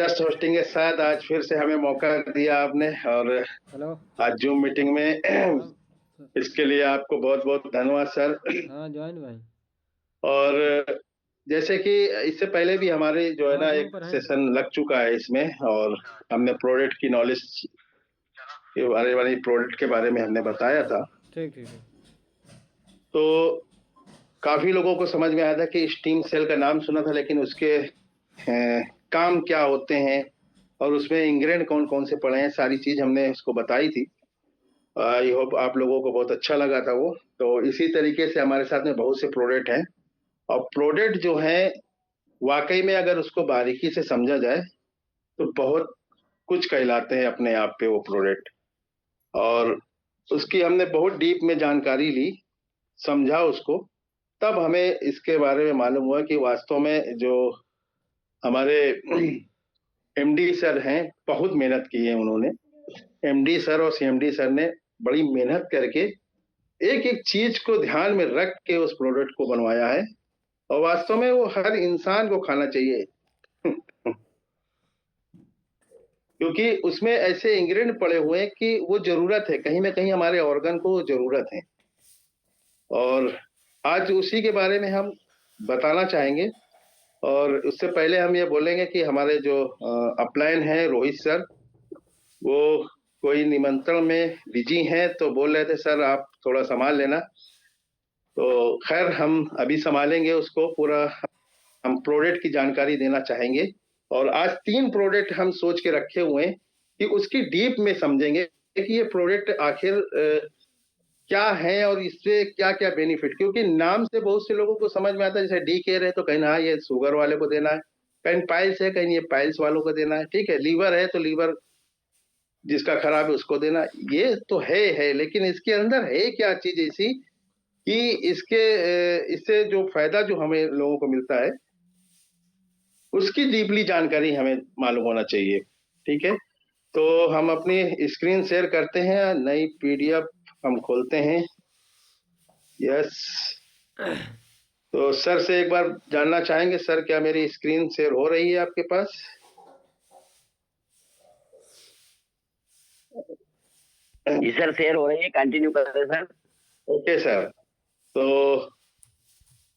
Just hosting है। शायद आज फिर से हमें मौका दिया आपने, और हेलो। आज जूम मीटिंग में हाँ। इसके लिए आपको बहुत बहुत धन्यवाद सर। हाँ जॉइन भाई। और जैसे कि इससे पहले भी हमारे जो है हाँ ना जूम एक पर हैं। सेशन लग चुका है इसमें, और हमने प्रोडक्ट की नॉलेज के बारे वाली प्रोडक्ट के बारे में हमने बताया था। ठीक ठीक ठीक। तो काफी लोगों को समझ में आया था कि स्टीम सेल का नाम सुना था, लेकिन उसके काम क्या होते हैं और उसमें इंग्रेडिएंट कौन कौन से पड़े हैं, सारी चीज हमने उसको बताई थी। आई होप आप लोगों को बहुत अच्छा लगा था वो। तो इसी तरीके से हमारे साथ में बहुत से प्रोडक्ट हैं, और प्रोडक्ट जो हैं वाकई में अगर उसको बारीकी से समझा जाए तो बहुत कुछ कहलाते हैं अपने आप पे वो प्रोडक्ट। और उसकी हमने बहुत डीप में जानकारी ली, समझा उसको, तब हमें इसके बारे में मालूम हुआ कि वास्तव में जो हमारे एमडी सर हैं, बहुत मेहनत की है उन्होंने। एमडी सर और सीएमडी सर ने बड़ी मेहनत करके एक एक चीज को ध्यान में रख के उस प्रोडक्ट को बनवाया है, और वास्तव में वो हर इंसान को खाना चाहिए। क्योंकि उसमें ऐसे इंग्रेडिएंट पड़े हुए हैं कि वो जरूरत है, कहीं ना कहीं हमारे ऑर्गन को जरूरत है। और आज उसी के बारे में हम बताना चाहेंगे। और उससे पहले हम ये बोलेंगे कि हमारे जो अपलाइन हैं रोहित सर, वो कोई निमंत्रण में बिजी हैं, तो बोल रहे थे सर आप थोड़ा संभाल लेना। तो खैर हम अभी संभालेंगे उसको पूरा। हम प्रोडक्ट की जानकारी देना चाहेंगे, और आज 3 प्रोडक्ट हम सोच के रखे हुए हैं कि उसकी डीप में समझेंगे कि ये प्रोडक्ट आखिर क्या है और इससे क्या क्या बेनिफिट। क्योंकि नाम से बहुत से लोगों को समझ में आता है, जैसे डी केयर है तो कहीं ना ये शुगर वाले को देना है, कहीं पाइल्स है कहीं ये पाइल्स वालों को देना है, ठीक है, लीवर है तो लीवर जिसका खराब है उसको देना। ये तो है, लेकिन इसके अंदर है क्या चीज ऐसी कि इससे जो फायदा जो हमें लोगों को मिलता है उसकी डीपली जानकारी हमें मालूम होना चाहिए। ठीक है, तो हम अपनी स्क्रीन शेयर करते हैं, नई पीडीएफ हम खोलते हैं। यस। तो सर से एक बार जानना चाहेंगे, सर क्या मेरी स्क्रीन शेयर हो रही है आपके पास? जी सर, शेयर हो रही है, कंटिन्यू कर रहे सर। Okay sir. तो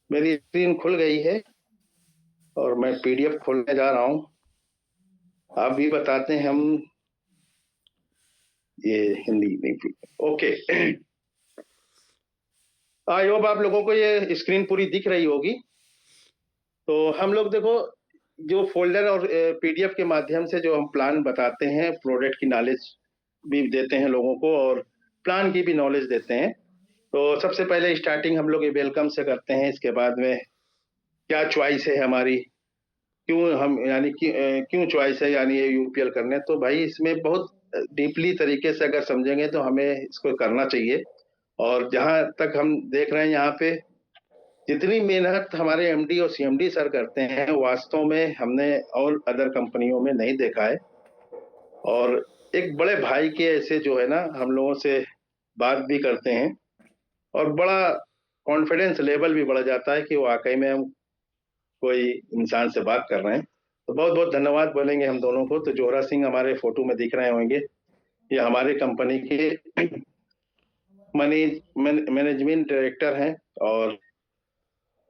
मेरी स्क्रीन खुल गई है और मैं पीडीएफ खोलने जा रहा हूँ। आप भी बताते हैं हम, ये हिंदी नहीं, ओके। आई होप आप लोगों को ये स्क्रीन पूरी दिख रही होगी। तो हम लोग देखो, जो फोल्डर और पीडीएफ के माध्यम से जो हम प्लान बताते हैं, प्रोडक्ट की नॉलेज भी देते हैं लोगों को, और प्लान की भी नॉलेज देते हैं। तो सबसे पहले स्टार्टिंग हम लोग वेलकम से करते हैं, इसके बाद में क्या चॉइस है हमारी, क्यों हम यानी कि क्यों चॉइस है यानी ये यूपीएल करने। तो भाई इसमें बहुत डीपली तरीके से अगर समझेंगे तो हमें इसको करना चाहिए। और जहां तक हम देख रहे हैं यहाँ पे जितनी मेहनत हमारे एमडी और सीएमडी सर करते हैं, वास्तव में हमने और अदर कंपनियों में नहीं देखा है। और एक बड़े भाई के ऐसे जो है ना हम लोगों से बात भी करते हैं, और बड़ा कॉन्फिडेंस लेवल भी बढ़ जाता है कि वाकई में हम कोई इंसान से बात कर रहे हैं। तो बहुत बहुत धन्यवाद बोलेंगे हम दोनों को। तो जोहरा सिंह हमारे फोटो में दिख रहे होंगे, ये हमारे कंपनी के मैनेजमेंट डायरेक्टर हैं। और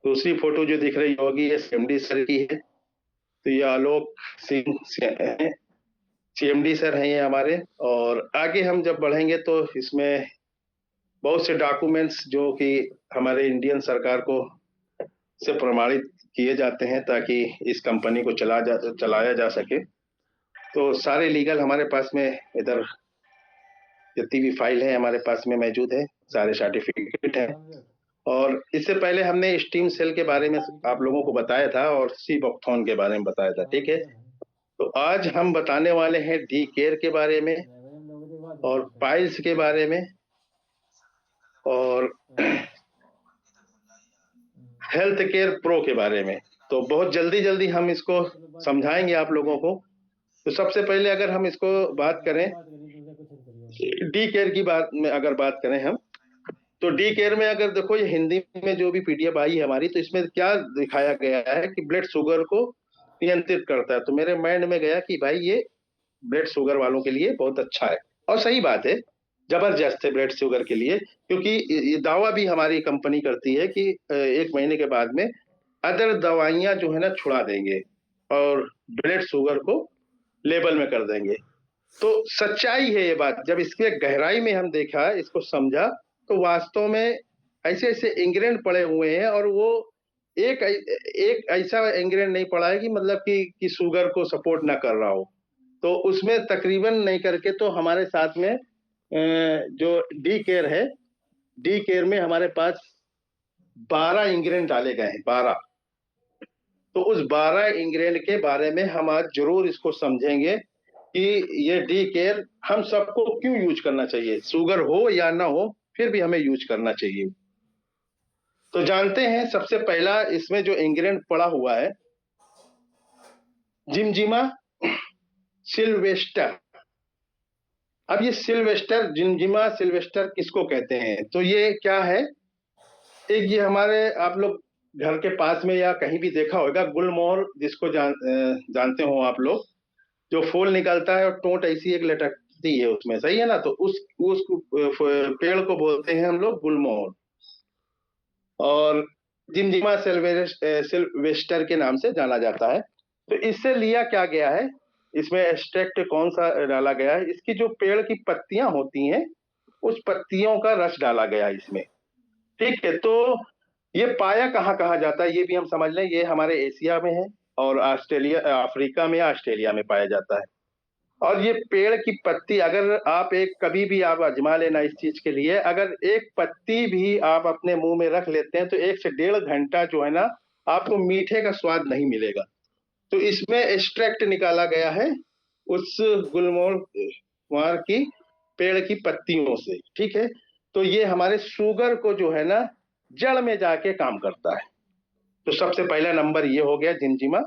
दूसरी फोटो जो दिख रही होगी ये सीएमडी सर की है। तो ये आलोक सिंह सीएमडी सर हैं ये हमारे। और आगे हम जब बढ़ेंगे तो इसमें बहुत से डॉक्यूमेंट्स जो कि हमारे इंडियन सरकार को से प्रमाणित किए जाते हैं ताकि इस कंपनी को चलाया जा सके। तो सारे लीगल हमारे पास में इधर जितनी भी फाइल है हमारे पास में मौजूद है, सारे सर्टिफिकेट हैं। और इससे पहले हमने स्टीम सेल के बारे में आप लोगों को बताया था, और सी बॉक्थॉन के बारे में बताया था, ठीक है। तो आज हम बताने वाले हैं डी केयर के बारे में, और पाइल्स के बारे में, और हेल्थ केयर प्रो के बारे में। तो बहुत जल्दी जल्दी हम इसको समझाएंगे आप लोगों को। तो सबसे पहले अगर हम इसको बात करें डी केयर की बात में, अगर बात करें हम, तो डी केयर में अगर देखो ये हिंदी में जो भी पीडीएफ आई है हमारी, तो इसमें क्या दिखाया गया है कि ब्लड शुगर को नियंत्रित करता है। तो मेरे माइंड में गया कि भाई ये ब्लड शुगर वालों के लिए बहुत अच्छा है, और सही बात है, जबरदस्त है ब्लड शुगर के लिए, क्योंकि ये दावा भी हमारी कंपनी करती है कि 1 महीने के बाद में अदर दवाइयां जो है ना छुड़ा देंगे और ब्लड शुगर को लेवल में कर देंगे। तो सच्चाई है ये बात। जब इसके गहराई में हम देखा, इसको समझा, तो वास्तव में ऐसे ऐसे इंग्रेडिएंट पड़े हुए हैं, और वो एक ऐसा इंग्रेडिएंट नहीं पड़ा है कि मतलब कि शुगर को सपोर्ट ना कर रहा हो। तो उसमें तकरीबन नहीं करके तो हमारे साथ में जो डी केयर है, डी केयर में हमारे पास 12 इंग्रेडिएंट डाले गए हैं, 12। तो उस 12 इंग्रेडिएंट के बारे में हम आज जरूर इसको समझेंगे कि ये डी केयर हम सबको क्यों यूज करना चाहिए, शुगर हो या ना हो फिर भी हमें यूज करना चाहिए। तो जानते हैं, सबसे पहला इसमें जो इंग्रेडिएंट पड़ा हुआ है, जिमजिमा सिल्वेस्टर। अब ये सिल्वेस्टर, जिमजिमा सिल्वेस्टर किसको कहते हैं? तो ये क्या है, एक ये हमारे, आप लोग घर के पास में या कहीं भी देखा होगा, गुलमोहर जिसको जानते हो आप लोग, जो फूल निकलता है और टोंट ऐसी एक लटकती है उसमें, सही है ना? तो उस पेड़ को बोलते हैं हम लोग गुलमोहर, और जिमजिमा सिल्वेस्टर के नाम से जाना जाता है। तो इससे लिया क्या गया है, इसमें एक्सट्रैक्ट कौन सा डाला गया है, इसकी जो पेड़ की पत्तियां होती हैं उस पत्तियों का रस डाला गया है इसमें, ठीक है? तो ये पाया कहाँ कहाँ जाता है ये भी हम समझ लें। ये हमारे एशिया में है, और ऑस्ट्रेलिया, अफ्रीका में या ऑस्ट्रेलिया में पाया जाता है। और ये पेड़ की पत्ती, अगर आप कभी भी आप आजमा लेना इस चीज के लिए, अगर एक पत्ती भी आप अपने मुंह में रख लेते हैं तो 1 से 1.5 घंटा जो है ना, आपको मीठे का स्वाद नहीं मिलेगा। तो इसमें एक्सट्रैक्ट निकाला गया है उस गुलमोहर की पेड़ की पत्तियों से, ठीक है? तो ये हमारे शुगर को जो है ना जड़ में जाके काम करता है। तो सबसे पहला नंबर ये हो गया, जिंजिमा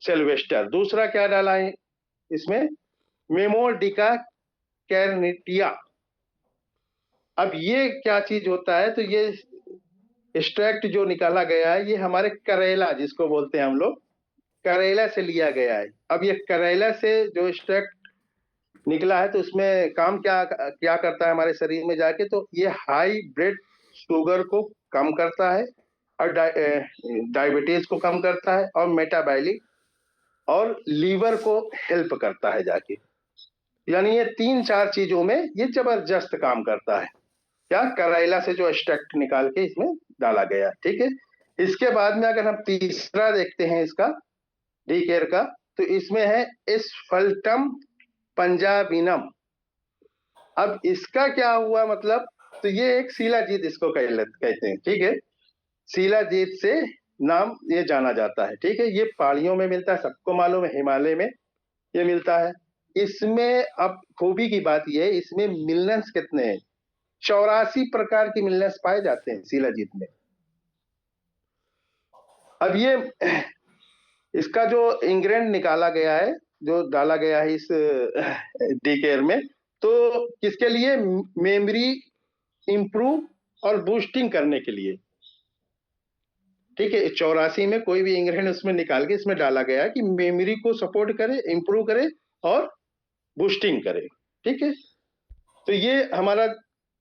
सिल्वेस्टर। दूसरा क्या डाला है इसमें, मेमोडिका कैरनिटिया। अब ये क्या चीज होता है, तो ये एक्सट्रैक्ट जो निकाला गया है, ये हमारे करेला जिसको बोलते हैं हम लोग, करेला से लिया गया है। अब ये करेला से जो एक्सट्रैक्ट निकला है, तो उसमें काम क्या क्या करता है हमारे शरीर में जाके, तो ये हाई ब्लड शुगर को कम करता है, और डायबिटीज को कम करता है, और मेटाबॉलिक और लीवर को हेल्प करता है जाके। यानी ये 3-4 चीजों में ये जबरदस्त काम करता है। क्या, करेला से जो एक्सट्रैक्ट निकाल के इसमें डाला गया, ठीक है? इसके बाद में अगर हम तीसरा देखते हैं इसका, डी केयर का, तो इसमें है एस्फल्टम पंजाबिनम। अब इसका क्या हुआ मतलब, तो ये एक शिलाजीत इसको कहते हैं, ठीक है? शिलाजीत से नाम ये जाना जाता है, ठीक है? ये पहाड़ियों में मिलता है, सबको मालूम है, हिमालय में ये मिलता है। इसमें अब खूबी की बात ये है, इसमें मिनरल्स कितने हैं, 84 प्रकार के मिनरल्स पाए जाते हैं शिलाजीत में। अब ये इसका जो इंग्रेडिएंट निकाला गया है, जो डाला गया है इस डी केयर में, तो किसके लिए, मेमोरी इंप्रूव और बूस्टिंग करने के लिए, ठीक है? 84 में कोई भी इंग्रेडिएंट उसमें निकाल के इसमें डाला गया है कि मेमोरी को सपोर्ट करे, इंप्रूव करे और बूस्टिंग करे, ठीक है? तो ये हमारा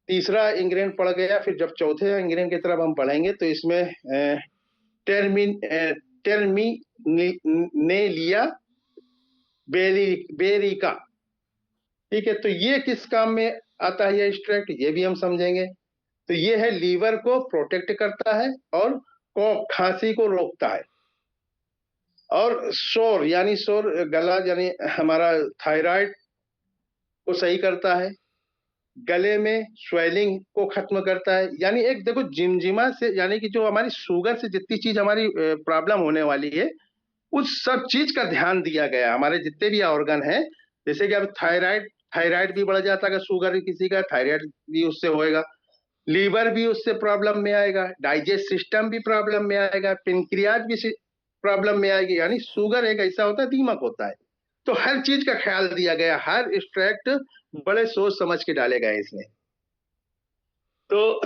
तीसरा इंग्रेडिएंट पड़ गया। फिर जब चौथे इंग्रेडिएंट की तरफ हम बढ़ेंगे, तो इसमें टर्मिनेलिया बेरिका, ठीक है? तो ये किस काम में आता है ये एक्सट्रैक्ट, ये भी हम समझेंगे। तो ये है, लीवर को प्रोटेक्ट करता है, और खांसी को रोकता है, और शोर यानी गला यानी हमारा थायराइड को सही करता है, गले में स्वेलिंग को खत्म करता है। यानी एक देखो, जिमजिमा से, यानी कि जो हमारी शुगर से जितनी चीज हमारी प्रॉब्लम होने वाली है, उस सब चीज का ध्यान दिया गया। हमारे जितने भी ऑर्गन हैं, जैसे कि अब थायराइड भी बढ़ जाता है, अगर शुगर किसी का, थायराइड भी उससे होएगा, लीवर भी उससे प्रॉब्लम में आएगा, डाइजेस्ट सिस्टम भी प्रॉब्लम में आएगा, पेनक्रियाज भी प्रॉब्लम में आएगी। यानी शुगर एक ऐसा होता है, दीमक होता है। तो हर चीज का ख्याल दिया गया, हर एक्सट्रैक्ट बड़े सोच समझ के डाले गए इसमें। तो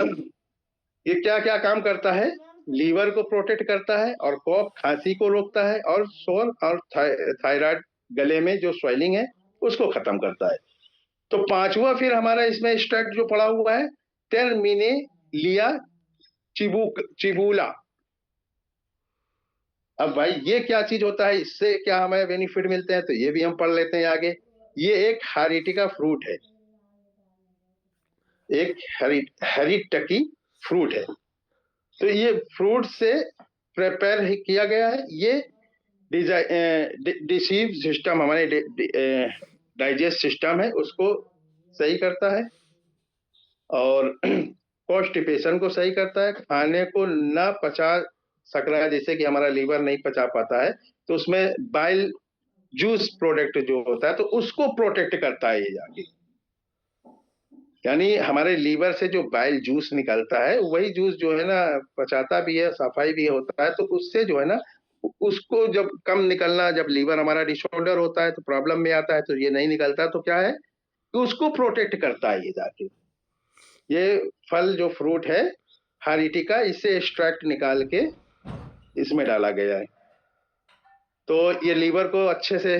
ये क्या क्या काम करता है, लीवर को प्रोटेक्ट करता है, और कॉफ खांसी को रोकता है, और शोर और थायराइड गले में जो स्वेलिंग है उसको खत्म करता है। तो पांचवा फिर हमारा इसमें एक्सट्रैक्ट जो पड़ा हुआ है, टर्मिनेलिया चिबूला। अब भाई ये क्या चीज होता है, इससे क्या हमें बेनिफिट मिलते हैं, तो ये भी हम पढ़ लेते हैं आगे। ये एक हारिटिका फ्रूट है, एक हेरिटकी फ्रूट है। तो ये फ्रूट से प्रिपेयर किया गया है। ये डिसीव सिस्टम, हमारे डाइजेस्ट सिस्टम है उसको सही करता है, और कॉन्स्टिपेशन को सही करता है। खाने को ना पचा सकना है, जैसे कि हमारा लीवर नहीं पचा पाता है, तो उसमें बाइल जूस प्रोडक्ट जो होता है तो उसको प्रोटेक्ट करता है ये जाके। यानी हमारे लीवर से जो बाइल जूस निकलता है, वही जूस जो है ना पचाता भी है, सफाई भी होता है। तो उससे जो है ना, उसको जब कम निकलना, जब लीवर हमारा डिसऑर्डर होता है तो प्रॉब्लम में आता है, तो ये नहीं निकलता, तो क्या है कि उसको प्रोटेक्ट करता है ये जाके। ये फल जो फ्रूट है हारिटिका, इससे एक्सट्रैक्ट निकाल के इसमें डाला गया है। तो ये लीवर को अच्छे से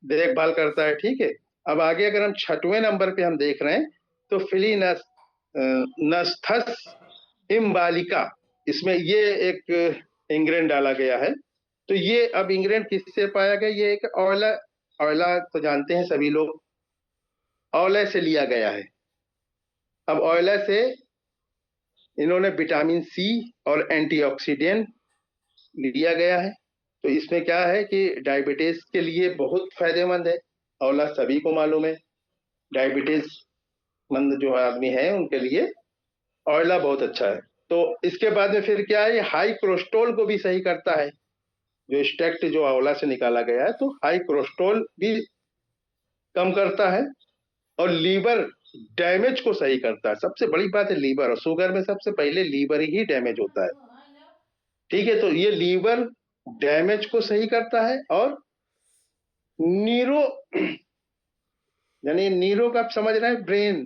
देखभाल करता है, ठीक है। अब आगे अगर हम 6वें नंबर पे हम देख रहे हैं, तो फिलीनस्थस इम्बालिका, इसमें ये एक इंग्रेडिएंट डाला गया है। तो ये अब इंग्रेडिएंट किससे पाया गया, ये एक आंवला, आंवला तो जानते हैं सभी लोग, आंवले से लिया गया है। अब आंवले से इन्होंने विटामिन सी और एंटीऑक्सीडेंट लिया गया है। तो इसमें क्या है कि डायबिटीज के लिए बहुत फायदेमंद है। आंवला सभी को मालूम है, डायबिटीज मंद जो आदमी है उनके लिए आंवला बहुत अच्छा है। तो इसके बाद में फिर क्या है, हाई कोलेस्ट्रॉल को भी सही करता है। जो एक्सट्रैक्ट जो आंवला से निकाला गया है, तो हाई कोलेस्ट्रॉल भी कम करता है, और लीवर डैमेज को सही करता है। सबसे बड़ी बात है लीवर, और शुगर में सबसे पहले लीवर ही डैमेज होता है, ठीक है। तो ये लीवर डैमेज को सही करता है, और नीरो, यानी नीरो का आप समझ रहे हैं, ब्रेन,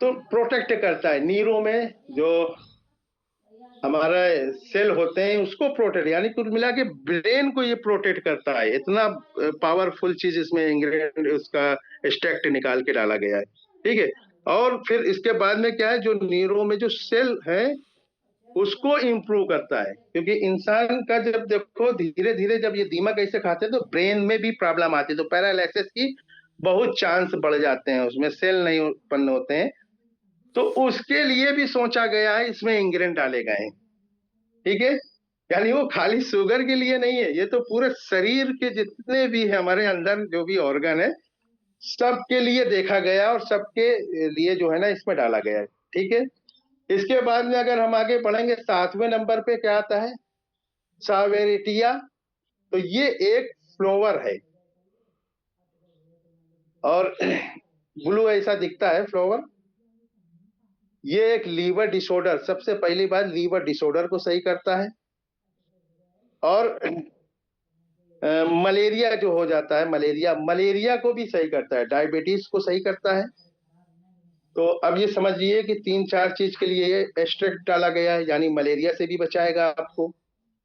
तो प्रोटेक्ट करता है। नीरो में जो हमारा सेल होते हैं उसको प्रोटेक्ट, यानी कुल मिला के ब्रेन को ये प्रोटेक्ट करता है। इतना पावरफुल चीज इसमें इंग्रेडिएंट उसका एक्सट्रैक्ट निकाल के डाला गया है, ठीक है। और फिर इसके बाद में क्या है, जो नीरो में जो सेल है उसको इम्प्रूव करता है। क्योंकि इंसान का जब देखो धीरे धीरे जब ये दीमक ऐसे खाते हैं तो ब्रेन में भी प्रॉब्लम आती है, तो पैरालिसिस की बहुत चांस बढ़ जाते हैं, उसमें सेल नहीं उत्पन्न होते हैं। तो उसके लिए भी सोचा गया है, इसमें इंग्रेडिएंट डाले गए हैं, ठीक है। यानी वो खाली शुगर के लिए नहीं है, ये तो पूरे शरीर के जितने भी है हमारे अंदर जो भी ऑर्गन है सबके लिए देखा गया, और सबके लिए जो है ना इसमें डाला गया है, ठीक है। इसके बाद में अगर हम आगे बढ़ेंगे, 7वें नंबर पे क्या आता है, सावेरिटिया। तो ये एक फ्लावर है, और ब्लू ऐसा दिखता है फ्लावर। ये एक लीवर डिसऑर्डर, सबसे पहली बात लीवर डिसऑर्डर को सही करता है, और मलेरिया जो हो जाता है, मलेरिया को भी सही करता है, डायबिटीज को सही करता है। तो अब ये समझिए कि 3-4 चीज के लिए ये एक्सट्रैक्ट डाला गया है, यानी मलेरिया से भी बचाएगा आपको।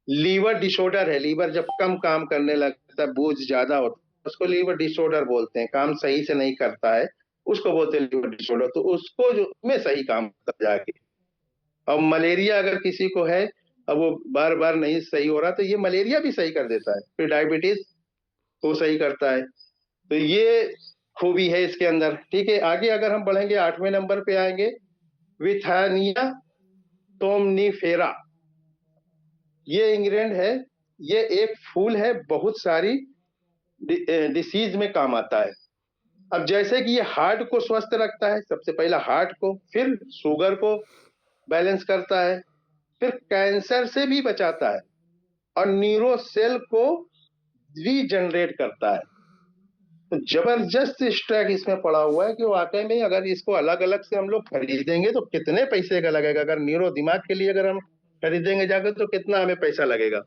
लीवर डिसऑर्डर है, लीवर जब कम काम करने लगता है, बोझ ज्यादा होता है, उसको लीवर डिसऑर्डर बोलते हैं, काम सही से नहीं करता है उसको बोलते हैं लीवर डिसऑर्डर। तो उसको जो में सही काम करता जाके। अब मलेरिया अगर किसी को है, अब वो बार बार नहीं सही हो रहा, तो ये मलेरिया भी सही कर देता है। फिर डायबिटीज को सही करता है, तो ये खूबी है इसके अंदर, ठीक है। आगे अगर हम बढ़ेंगे 8वें नंबर पे आएंगे, विथानिया टोमनीफेरा। ये इंग्रेडिएंट है, ये एक फूल है, बहुत सारी डिसीज में काम आता है। अब जैसे कि ये हार्ट को स्वस्थ रखता है, सबसे पहला हार्ट को, फिर शुगर को बैलेंस करता है, फिर कैंसर से भी बचाता है, और न्यूरो सेल को रीजनरेट करता है। तो जबरदस्त स्टैक इसमें पड़ा हुआ है कि वाकई में अगर इसको अलग अलग से हम लोग खरीदेंगे तो कितने पैसे का लगेगा। अगर न्यूरो दिमाग के लिए अगर हम खरीदेंगे जाकर तो कितना हमें पैसा लगेगा।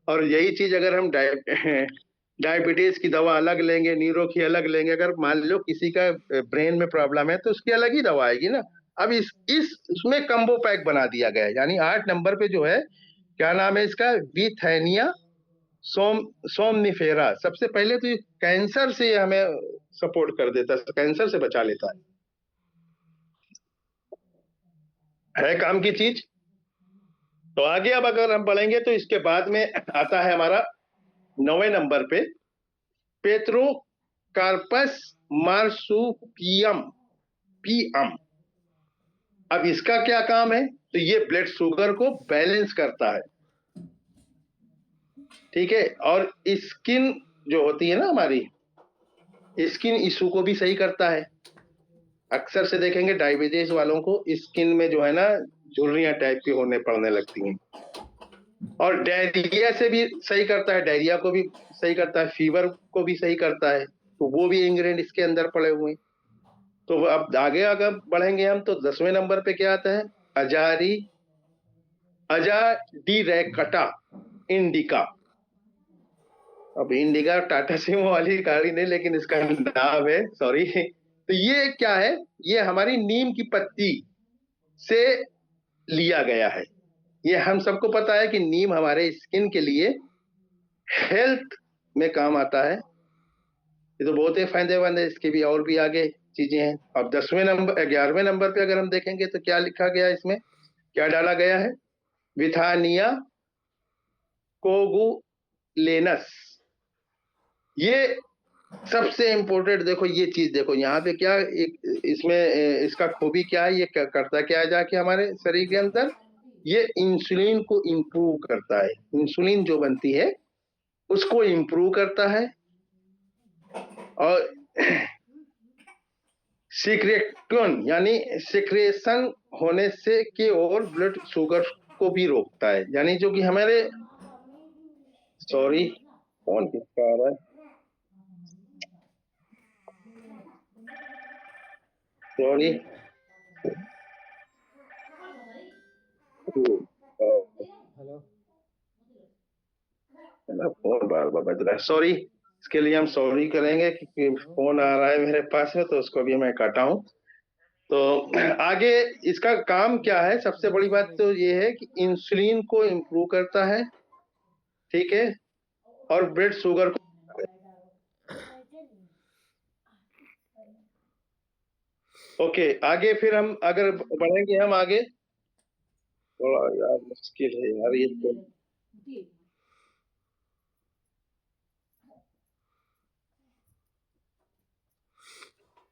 और यही चीज अगर हम डायबिटीज की दवा अलग लेंगे, न्यूरो की अलग लेंगे, अगर मान लो किसी का ब्रेन में प्रॉब्लम है तो उसकी अलग ही दवा आएगी ना। अब इसमें कम्बो पैक बना दिया गया है, यानी 8 नंबर पे जो है, क्या नाम है इसका, विथैनिया सोमनिफेरा। सबसे पहले तो ये कैंसर से हमें सपोर्ट कर देता है, कैंसर से बचा लेता है काम की चीज। तो आगे अब अगर हम बढ़ेंगे तो इसके बाद में आता है हमारा 9वें नंबर पे पेट्रोकार्पस मार्सुपियम पीएम। अब इसका क्या काम है, तो ये ब्लड शुगर को बैलेंस करता है, ठीक है, और स्किन जो होती है ना हमारी, स्किन इशू को भी सही करता है। अक्सर से देखेंगे डायबिटीज वालों को स्किन में जो है ना झुर्रियां टाइप की होने पड़ने लगती हैं, और डायरिया से भी सही करता है, डायरिया को भी सही करता है, फीवर को भी सही करता है। तो वो भी इंग्रेडिएंट इसके अंदर पड़े हुए हैं। तो अब आगे अगर बढ़ेंगे हम तो 10वें नंबर पे क्या आता है, अजाडिरेक्टा इंडिका। अब इंडिका टाटा सिमो वाली गाड़ी नहीं, लेकिन इसका नाम है, सॉरी। तो ये क्या है, ये हमारी नीम की पत्ती से लिया गया है। ये हम सबको पता है कि नीम हमारे स्किन के लिए हेल्थ में काम आता है, ये तो बहुत ही फायदेमंद है। इसके भी और भी आगे चीजें हैं। अब 11वें नंबर पे अगर हम देखेंगे तो क्या लिखा गया है इसमें, क्या डाला गया है, विथानिया कोगुलेनस। ये सबसे इंपॉर्टेंट, देखो ये चीज देखो यहाँ पे क्या एक इसमें इसका खूबी क्या है, ये करता क्या है जाके हमारे शरीर के अंदर, ये इंसुलिन को इंप्रूव करता है। इंसुलिन जो बनती है उसको इंप्रूव करता है, और सिक्रेटन यानी सिक्रेशन होने से की और ब्लड शुगर को भी रोकता है, यानी जो कि हमारे, सॉरी कौन किसका आ रहा है, सॉरी, हेलो। फोन बार बार बज रहा है, सॉरी। इसके लिए हम सॉरी करेंगे क्योंकि फोन आ रहा है मेरे पास में, तो उसको भी मैं काटा हूं। तो आगे इसका काम क्या है, सबसे बड़ी बात तो ये है कि इंसुलिन को इम्प्रूव करता है, ठीक है, और ब्लड शुगर को। ओके, आगे फिर हम अगर बढ़ेंगे हम आगे, थोड़ा यार मुश्किल है यार ये तो।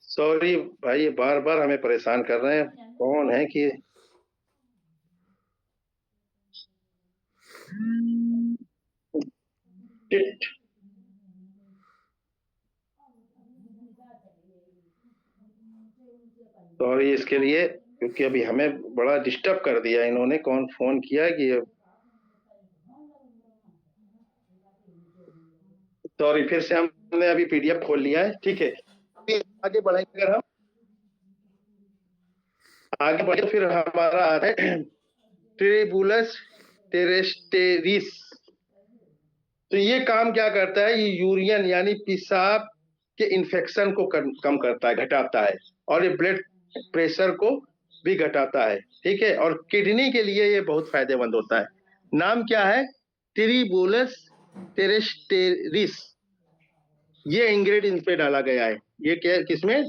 सॉरी भाई, ये बार बार हमें परेशान कर रहे हैं, कौन है कि टिट। सॉरी इसके लिए, क्योंकि अभी हमें बड़ा डिस्टर्ब कर दिया इन्होंने, कौन फोन किया कि सॉरी, फिर से हमने अभी पीडीएफ खोल लिया है, ठीक है। आगे बढ़ेंगे, अगर हम आगे बढ़े फिर हमारा आता है ट्रिबुलस टेरेस्टेरिस। तो ये काम क्या करता है, ये यूरियन यानी पेशाब के इन्फेक्शन को कम करता है, घटाता है, और ये ब्लड प्रेशर को भी घटाता है, ठीक है, और किडनी के लिए ये बहुत फायदेमंद होता है। नाम क्या है, ट्रिबुलस टेरेस्टेरिस। ये इंग्रेडिएंट पे डाला गया है, ये क्या किसमें,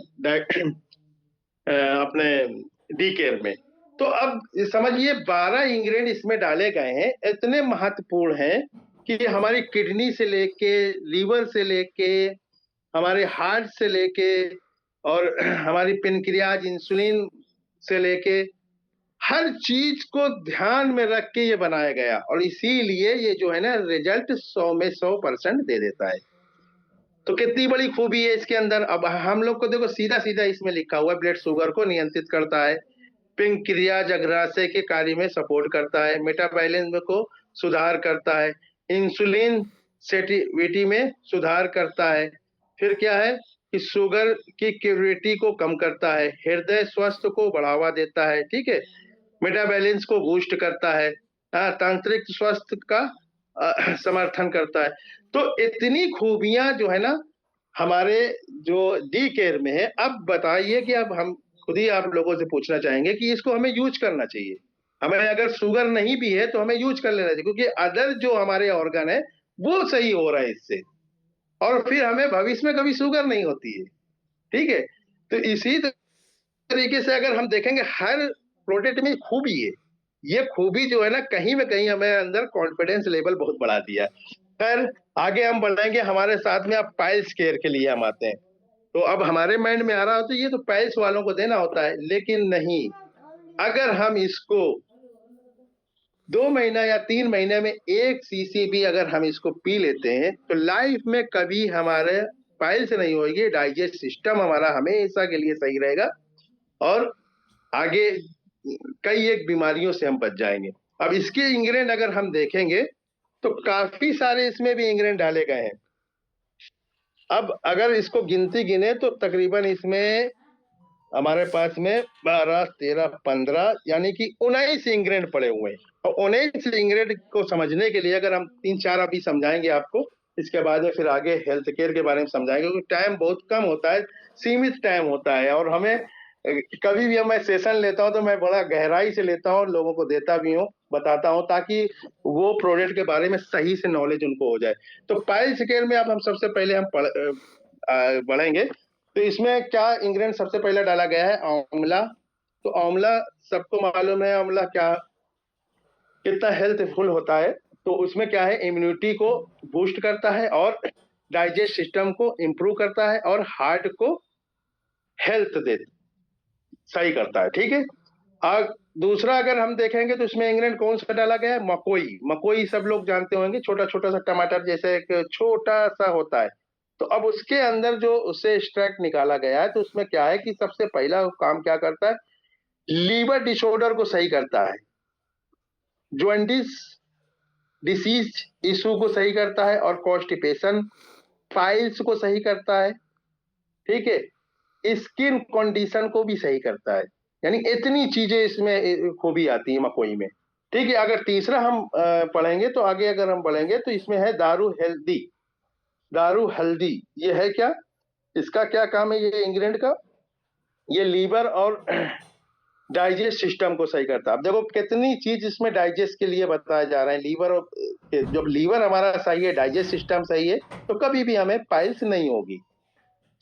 अपने डी केयर में। तो अब समझिए 12 इंग्रेडिएंट इसमें डाले गए हैं, इतने महत्वपूर्ण हैं कि हमारी किडनी से लेके, लीवर से लेके, हमारे हार्ट से लेके, और हमारी पेनक्रियाज, इंसुलिन से लेके, हर चीज को ध्यान में रख के ये बनाया गया, और इसीलिए ये जो है ना रिजल्ट 100 में 100% दे देता है। तो कितनी बड़ी खूबी है इसके अंदर। अब हम लोग को देखो सीधा सीधा इसमें लिखा हुआ है, ब्लड शुगर को नियंत्रित करता है, पेनक्रियाज अग्राशय के कार्य में सपोर्ट करता है, मेटाबॉलिज्म को सुधार करता है, इंसुलिन सेंसिटिविटी में सुधार करता है, फिर क्या है कि शुगर की क्यूरिटी को कम करता है, हृदय स्वास्थ्य को बढ़ावा देता है, ठीक है, मेटाबॉलिज्म को बूस्ट करता है, तांत्रिक स्वास्थ्य का समर्थन करता है। तो इतनी खूबियां जो है ना हमारे जो डी केयर में है। अब बताइए कि अब हम खुद ही आप लोगों से पूछना चाहेंगे कि इसको हमें यूज करना चाहिए। हमें अगर शुगर नहीं भी है तो हमें यूज कर लेना चाहिए, क्योंकि अदर जो हमारे ऑर्गन है वो सही हो रहा है इससे, और फिर हमें भविष्य में कभी शुगर नहीं होती है। ठीक है, तो इसी तरीके से अगर हम देखेंगे हर प्रोडक्ट में खूबी है, ये खूबी जो है ना कहीं ना कहीं हमें अंदर कॉन्फिडेंस लेवल बहुत बढ़ा दिया। खैर आगे हम बढ़ेंगे, हमारे साथ में अब पाइल्स केयर के लिए हम आते हैं। तो अब हमारे माइंड में आ रहा होता है ये तो पाइल्स वालों को देना होता है, लेकिन नहीं। अगर हम इसको 2 महीना या 3 महीने में 1 सीसी भी अगर हम इसको पी लेते हैं तो लाइफ में कभी हमारे पाइल्स नहीं होगी, डाइजेस्ट सिस्टम हमारा हमेशा के लिए सही रहेगा और आगे कई एक बीमारियों से हम बच जाएंगे। अब इसके इंग्रेडिएंट अगर हम देखेंगे तो काफी सारे इसमें भी इंग्रेडिएंट डाले गए हैं। अब अगर इसको गिनती गिने तो तकरीबन इसमें हमारे पास में 12, 13, 15 यानी कि 19 इंग्रेडिएंट पड़े हुए हैं। और 19 इंग्रेडिएंट को समझने के लिए अगर हम 3-4 अभी समझाएंगे आपको, इसके बाद में फिर आगे हेल्थ केयर के बारे में समझाएंगे, क्योंकि टाइम बहुत कम होता है, सीमित टाइम होता है। और हमें कभी भी मैं सेशन लेता हूं तो मैं बड़ा गहराई से लेता हूं, लोगों को देता भी हूं, बताता हूं, ताकि वो प्रोडक्ट के बारे में सही से नॉलेज उनको हो जाए। तो पाइल्स केयर में अब हम सबसे पहले हम बढ़ेंगे। तो इसमें क्या इंग्रेडिएंट सबसे पहले डाला गया है? आंवला। तो आंवला सबको मालूम है आंवला क्या कितना हेल्थफुल होता है। तो उसमें क्या है, इम्यूनिटी को बूस्ट करता है और डाइजेस्ट सिस्टम को इंप्रूव करता है और हार्ट को हेल्थ दे सही करता है। ठीक है, और दूसरा अगर हम देखेंगे तो इसमें इंग्रेडिएंट कौन सा डाला गया है? मकोई। मकोई सब लोग जानते होंगे, छोटा छोटा सा टमाटर जैसे एक छोटा सा होता है। तो अब उसके अंदर जो उससे एक्सट्रैक्ट निकाला गया है, तो उसमें क्या है कि सबसे पहला काम क्या करता है, लीवर डिसऑर्डर को सही करता है, जॉन्डिस डिसीज इशू को सही करता है और कॉन्स्टिपेशन, पाइल्स को सही करता है। ठीक है, स्किन कंडीशन को भी सही करता है। यानी इतनी चीजें इसमें खूबी आती है मकोई में। ठीक है, अगर तीसरा हम पढ़ेंगे तो आगे अगर हम बढ़ेंगे तो इसमें है दारू हेल्दी। दारू हल्दी ये है क्या, इसका क्या काम है ये इंग्रेडिएंट का? ये लीवर और डाइजेस्ट सिस्टम को सही करता है। अब देखो कितनी चीज इसमें डाइजेस्ट के लिए बताया जा रहा है। लीवर और जब लीवर हमारा सही है, डाइजेस्ट सिस्टम सही है, तो कभी भी हमें पाइल्स नहीं होगी।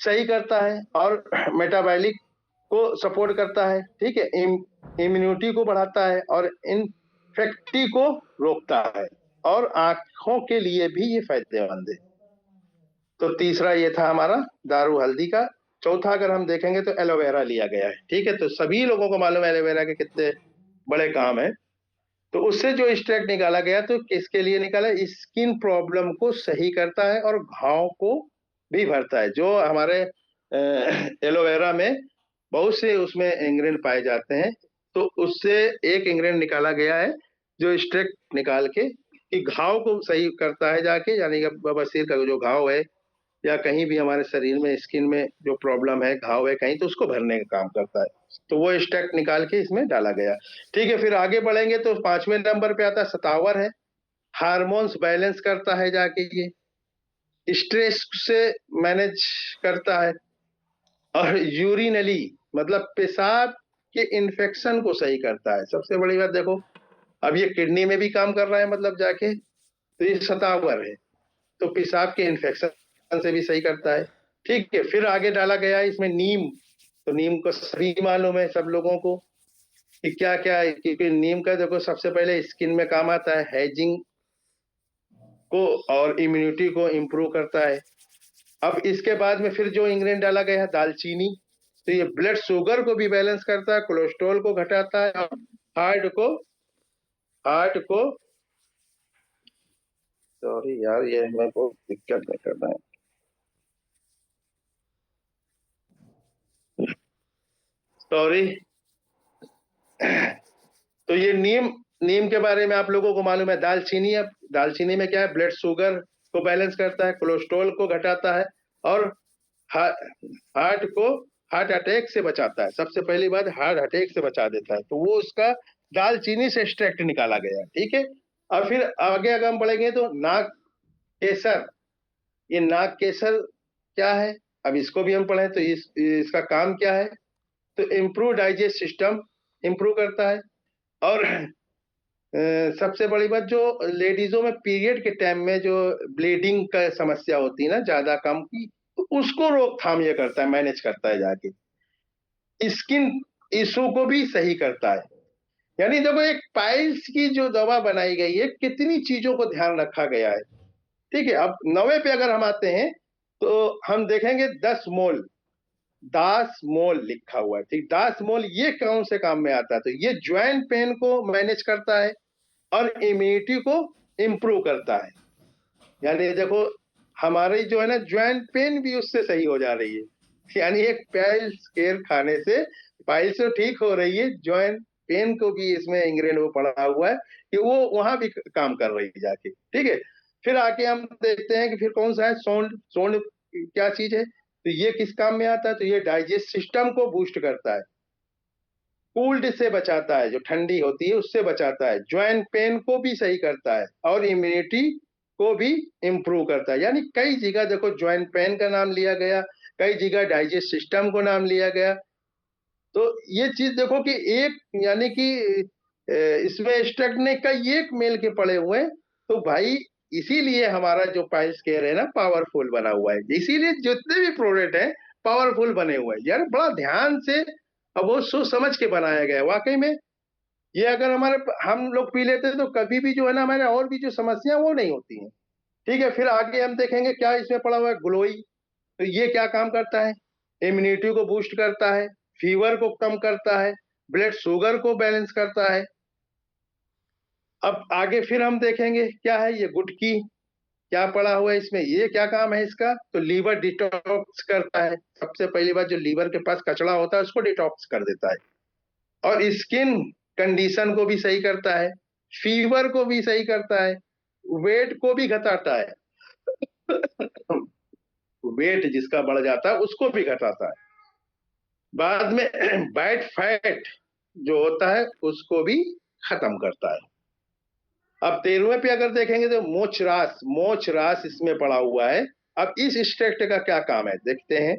सही करता है और मेटाबॉलिक को सपोर्ट करता है। ठीक है, इम्यूनिटी को बढ़ाता है और इन्फेक्टी को रोकता है और आंखों के लिए भी ये फायदेमंद है। तो तीसरा ये था हमारा दारू हल्दी का। चौथा अगर हम देखेंगे तो एलोवेरा लिया गया है। ठीक है, तो सभी लोगों को मालूम है एलोवेरा के कितने बड़े काम है। तो उससे जो एक्सट्रैक्ट निकाला गया तो किसके लिए निकाला? स्किन प्रॉब्लम को सही करता है और घाव को भी भरता है। जो हमारे एलोवेरा में बहुत से उसमें इंग्रेडिएंट पाए जाते हैं, तो उससे एक इंग्रेडिएंट निकाला गया है जो एक्सट्रैक्ट निकाल के कि घाव को सही करता है जाके, यानी कि बवासीर का जो घाव है या कहीं भी हमारे शरीर में स्किन में जो प्रॉब्लम है, घाव है कहीं, तो उसको भरने का काम करता है। तो वो एक्सट्रैक्ट निकाल के इसमें डाला गया। ठीक है, फिर आगे बढ़ेंगे तो 5वें नंबर पे आता है सतावर है। हार्मोन्स बैलेंस करता है जाके, ये स्ट्रेस से मैनेज करता है और यूरिनली मतलब पेशाब के इन्फेक्शन को सही करता है। सबसे बड़ी बात देखो, अब ये किडनी में भी काम कर रहा है मतलब जाके, तो ये सतावर है, तो पेशाब के इन्फेक्शन से भी सही करता है। ठीक है, फिर आगे डाला गया है इसमें नीम। तो नीम को सभी मालूम है सब लोगों को कि क्या क्या है, क्योंकि नीम का देखो सबसे पहले स्किन में काम आता है, हेजिंग को और इम्यूनिटी को इम्प्रूव करता है। अब इसके बाद में फिर जो इंग्रेडिएंट डाला गया है दालचीनी, तो ये ब्लड शुगर को भी बैलेंस करता है, कोलेस्ट्रॉल को घटाता है और हार्ट को सॉरी यार ये मैं बहुत दिक्कत में कर रहा है। सॉरी। तो ये नीम के बारे में आप लोगों को मालूम है। दालचीनी, अब दालचीनी में क्या है, ब्लड शुगर को बैलेंस करता है, कोलेस्ट्रॉल को घटाता है और हार्ट को हार्ट अटैक से बचाता है। सबसे पहली बात, हार्ट अटैक से बचा देता है, तो वो उसका दालचीनी से एक्सट्रैक्ट निकाला गया। ठीक है, और फिर आगे अगर हम बढ़ेंगे तो नाग केसर। ये नाग केसर क्या है, अब इसको भी हम पढ़े तो इसका काम क्या है? तो इम्प्रूव डाइजेस्ट सिस्टम इम्प्रूव करता है। और सबसे बड़ी बात, जो लेडीजों में पीरियड के टाइम में जो ब्लीडिंग का समस्या होती है ना, ज्यादा कम की, तो उसको रोकथाम ये करता है, मैनेज करता है जाके। स्किन इशू को भी सही करता है। यानी देखो, एक पाइल्स की जो दवा बनाई गई है, कितनी चीजों को ध्यान रखा गया है। ठीक है, अब 90 पे अगर हम आते हैं तो हम देखेंगे 10 मोल, दास मोल लिखा हुआ है। ठीक, दास मोल ये कौन से काम में आता है? तो ये ज्वाइंट पेन को मैनेज करता है और इम्यूनिटी को इम्प्रूव करता है। यानी देखो, हमारी जो है ना ज्वाइंट पेन भी उससे सही हो जा रही है। यानी एक पाइल्स केयर खाने से पाइल्स तो ठीक हो रही है, ज्वाइंट पेन को भी इसमें इंग्रेडिएंट वो पड़ा हुआ है कि वो वहां भी काम कर रही है जाके। ठीक है, फिर आके हम देखते हैं कि फिर कौन सा है सोंड। सोंड क्या चीज है? तो ये किस काम में आता है? तो ये डाइजेस्ट सिस्टम को बूस्ट करता है, कोल्ड से बचाता है, जो ठंडी होती है उससे बचाता है, ज्वाइंट पेन को भी सही करता है और इम्यूनिटी को भी इम्प्रूव करता है। यानी कई जगह देखो ज्वाइंट पेन का नाम लिया गया, कई जगह डाइजेस्ट सिस्टम को नाम लिया गया। तो ये चीज देखो कि एक, यानी कि इसमें स्टैग्नेट का एक मेल के पड़े हुए हैं। तो भाई इसीलिए हमारा जो पाइल्स केयर है ना पावरफुल बना हुआ है, इसीलिए जितने भी प्रोडक्ट हैं पावरफुल बने हुए हैं। यार बड़ा ध्यान से अब वो सोच समझ के बनाया गया है वाकई में। ये अगर हमारे हम लोग पी लेते तो कभी भी जो है ना हमारे और भी जो समस्या वो नहीं होती हैं। ठीक है, फिर आगे हम देखेंगे क्या इसमें पड़ा हुआ है, ग्लोई। तो ये क्या काम करता है? इम्यूनिटी को बूस्ट करता है, फीवर को कम करता है, ब्लड शुगर को बैलेंस करता है। अब आगे फिर हम देखेंगे क्या है ये गुटकी, क्या पड़ा हुआ है इसमें, ये क्या काम है इसका? तो लीवर डिटॉक्स करता है। सबसे पहली बात, जो लीवर के पास कचरा होता है उसको डिटॉक्स कर देता है, और स्किन कंडीशन को भी सही करता है, फीवर को भी सही करता है, वेट को भी घटाता है। वेट जिसका बढ़ जाता है उसको भी घटाता है। बाद में बैड फैट जो होता है उसको भी खत्म करता है। अब 13वें पे अगर देखेंगे तो मोचरास, मोचरास इसमें पड़ा हुआ है। अब इस एक्सट्रैक्ट का क्या काम है देखते हैं,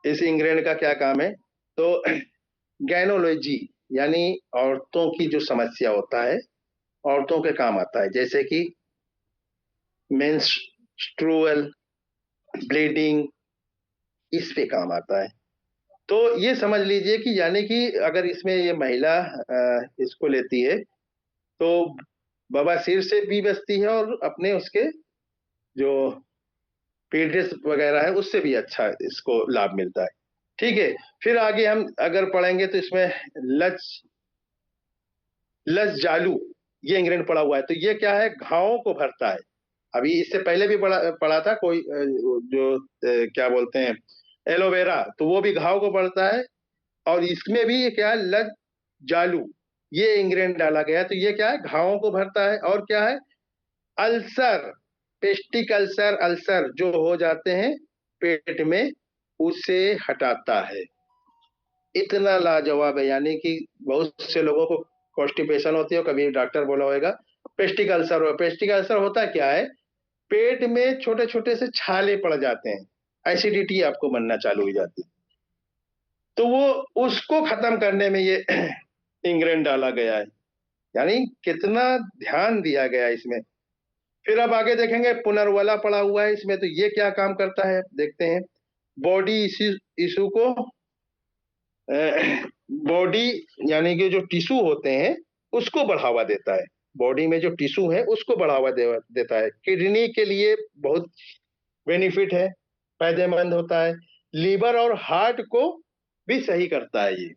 इस इंग्रेडिएंट का क्या काम है। तो गैनोलॉजी, यानी औरतों की जो समस्या होता है, औरतों के काम आता है, जैसे कि मेंस्ट्रुअल ब्लीडिंग, इस पे काम आता है। तो ये समझ लीजिए कि यानी कि अगर इसमें ये महिला इसको लेती है तो बवासीर से भी बचती है और अपने उसके जो पीरियड्स वगैरह है उससे भी अच्छा इसको लाभ मिलता है। ठीक है, फिर आगे हम अगर पढ़ेंगे तो इसमें लच लस जालू ये इंग्रेडिएंट पड़ा हुआ है। तो ये क्या है? घावों को भरता है। अभी इससे पहले भी पढ़ा था कोई जो क्या बोलते हैं एलोवेरा, तो वो भी घाव को भरता है। और इसमें भी क्या है? लस जालू ये इंग्रेडिएंट डाला गया है। तो ये क्या है? घावों को भरता है। और क्या है? अल्सर, पेस्टिक अल्सर, अल्सर जो हो जाते हैं पेट में उसे हटाता है। इतना लाजवाब है, यानी कि बहुत से लोगों को कॉन्स्टिपेशन होती है, कभी डॉक्टर बोला होगा पेस्टिक अल्सर हो। पेस्टिक अल्सर होता क्या है? पेट में छोटे छोटे से छाले पड़ जाते हैं, एसिडिटी आपको बनना चालू हो जाती है। तो वो उसको खत्म करने में ये इंग्रेडिएंट डाला गया है। यानी कितना ध्यान दिया गया है इसमें। फिर अब आगे देखेंगे पुनर्वला पड़ा हुआ है इसमें। तो ये क्या काम करता है देखते हैं। बॉडी इशू को, बॉडी यानी कि जो टिश्यू होते हैं उसको बढ़ावा देता है। बॉडी में जो टिश्यू है उसको बढ़ावा देता है। किडनी के लिए बहुत बेनिफिट है, फायदेमंद होता है। लीवर और हार्ट को भी सही करता है ये।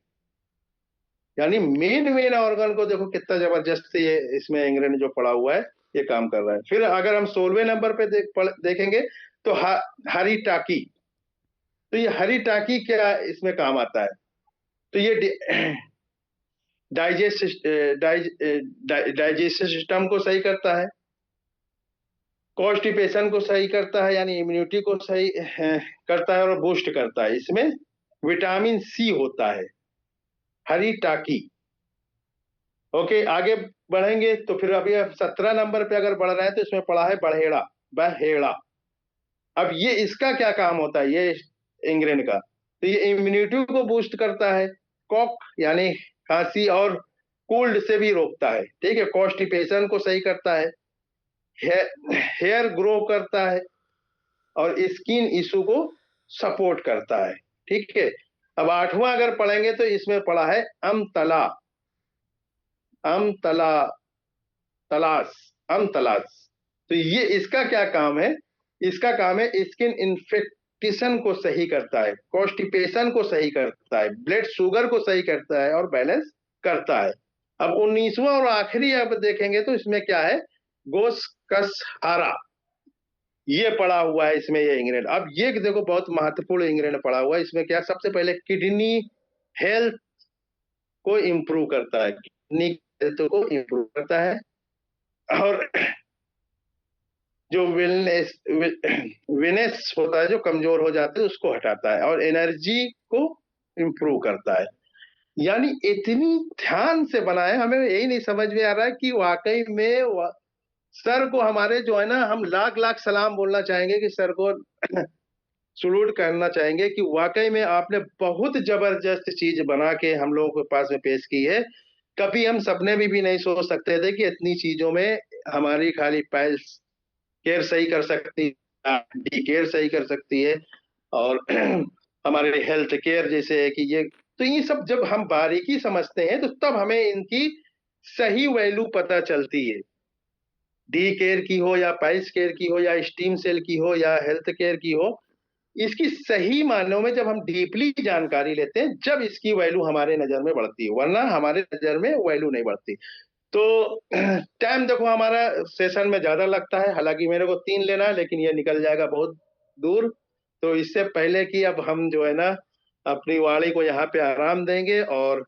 यानी मेन मेन ऑर्गन को देखो कितना जबरदस्त ये इसमें इंग्रेडिएंट जो पड़ा हुआ है ये काम कर रहा है। फिर अगर हम 16वें नंबर पे देखेंगे तो हरी टाकी। तो ये हरी टाकी क्या इसमें काम आता है? तो ये डाइजेस्टिव सिस्टम को सही करता है, कॉन्स्टिपेशन को सही करता है, यानी इम्यूनिटी को सही करता है और बूस्ट करता है। इसमें विटामिन सी होता है, हरी टाकी। ओके, आगे बढ़ेंगे तो फिर अभी 17 नंबर पे अगर बढ़ रहे हैं तो इसमें पड़ा है बहेड़ा, बहेड़ा। अब ये इसका क्या काम होता है ये इंग्रेडिएंट का? तो ये इम्यूनिटी को बूस्ट करता है, कॉक यानी खांसी और कोल्ड से भी रोकता है, ठीक है, कॉन्स्टिपेशन को सही करता है, हेयर ग्रो करता है और स्किन इशू को सपोर्ट करता है, ठीक है। अब 8वां अगर पढ़ेंगे तो इसमें पढ़ा है अमतला, अमतला, तलाश, अमतलाश। तो ये इसका क्या काम है? इसका काम है स्किन इन्फेक्शन को सही करता है, कॉन्स्टिपेशन को सही करता है, ब्लड शुगर को सही करता है और बैलेंस करता है। अब 19वां और आखिरी अब देखेंगे तो इसमें क्या है, गोसकसहारा, ये पड़ा हुआ है इसमें ये इंग्रेडिएंट। अब ये देखो बहुत महत्वपूर्ण इंग्रेडिएंट पड़ा हुआ है इसमें। क्या सबसे पहले किडनी हेल्थ को इंप्रूव करता है, किडनी हेल्थ को इंप्रूव करता है और जो वेनेस होता है जो कमजोर हो जाते हैं उसको हटाता है और एनर्जी को इंप्रूव करता है। यानी इतनी ध्यान से बना है, हमें यही नहीं समझ में आ रहा है कि वाकई में सर को हमारे जो है ना, हम लाख लाख सलाम बोलना चाहेंगे कि सर को सलूट करना चाहेंगे कि वाकई में आपने बहुत जबरदस्त चीज बना के हम लोगों के पास में पेश की है। कभी हम सपने में भी नहीं सोच सकते थे कि इतनी चीजों में हमारी खाली पाइल्स केयर सही कर सकती है, डी केयर सही कर सकती है और हमारे हेल्थ केयर जैसे है कि ये, तो ये सब जब हम बारीकी समझते हैं तो तब हमें इनकी सही वैल्यू पता चलती है। डी केयर की हो या पाइल्स केयर की हो या स्टीम सेल की हो या हेल्थ केयर की हो, इसकी सही मायनों में जब हम डीपली जानकारी लेते हैं जब इसकी वैल्यू हमारे नजर में बढ़ती है, वरना हमारे नजर में वैल्यू नहीं बढ़ती। तो टाइम देखो हमारा सेशन में ज्यादा लगता है, हालांकि मेरे को 3 लेना है लेकिन ये निकल जाएगा बहुत दूर। तो इससे पहले कि अब हम जो है ना अपनी वाणी को यहाँ पे आराम देंगे और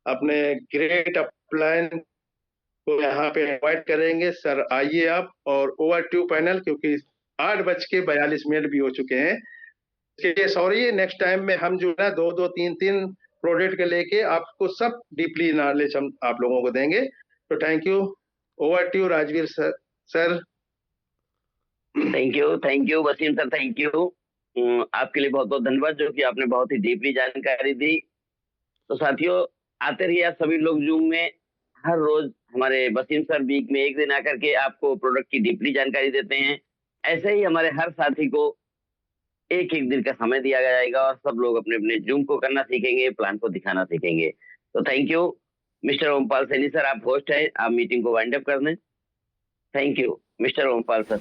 अपने ग्रेट अपलाइन को यहाँ पे इन्वाइट करेंगे। सर आइए आप, और ओवर टू पैनल, क्योंकि 8:42 भी हो चुके हैं। इसके लिए सॉरी, नेक्स्ट टाइम में हम जो है ना 2-2, 3-3 प्रोडक्ट के लेके आपको सब डीपली नॉलेज हम आप लोगों को देंगे। तो thank you, over to Rajveer sir. Thank you Wasim sir, thank you. आपके लिए बहुत बहुत धन्यवाद जो कि आपने बहुत ही डीपली जानकारी दी। तो साथियों, आते रहिए आप सभी लोग जूम में। हर रोज हमारे वसीम सर वीक में एक दिन आकर के आपको प्रोडक्ट की डीपली जानकारी देते हैं। ऐसे ही हमारे हर साथी को एक एक दिन का समय दिया जाएगा और सब लोग अपने अपने जूम को करना सीखेंगे, प्लान को दिखाना सीखेंगे। तो thank you mister Ompal Saini sir, आप होस्ट है, आप मीटिंग को वाइंड अप कर दें। Thank you mister Ompal sir.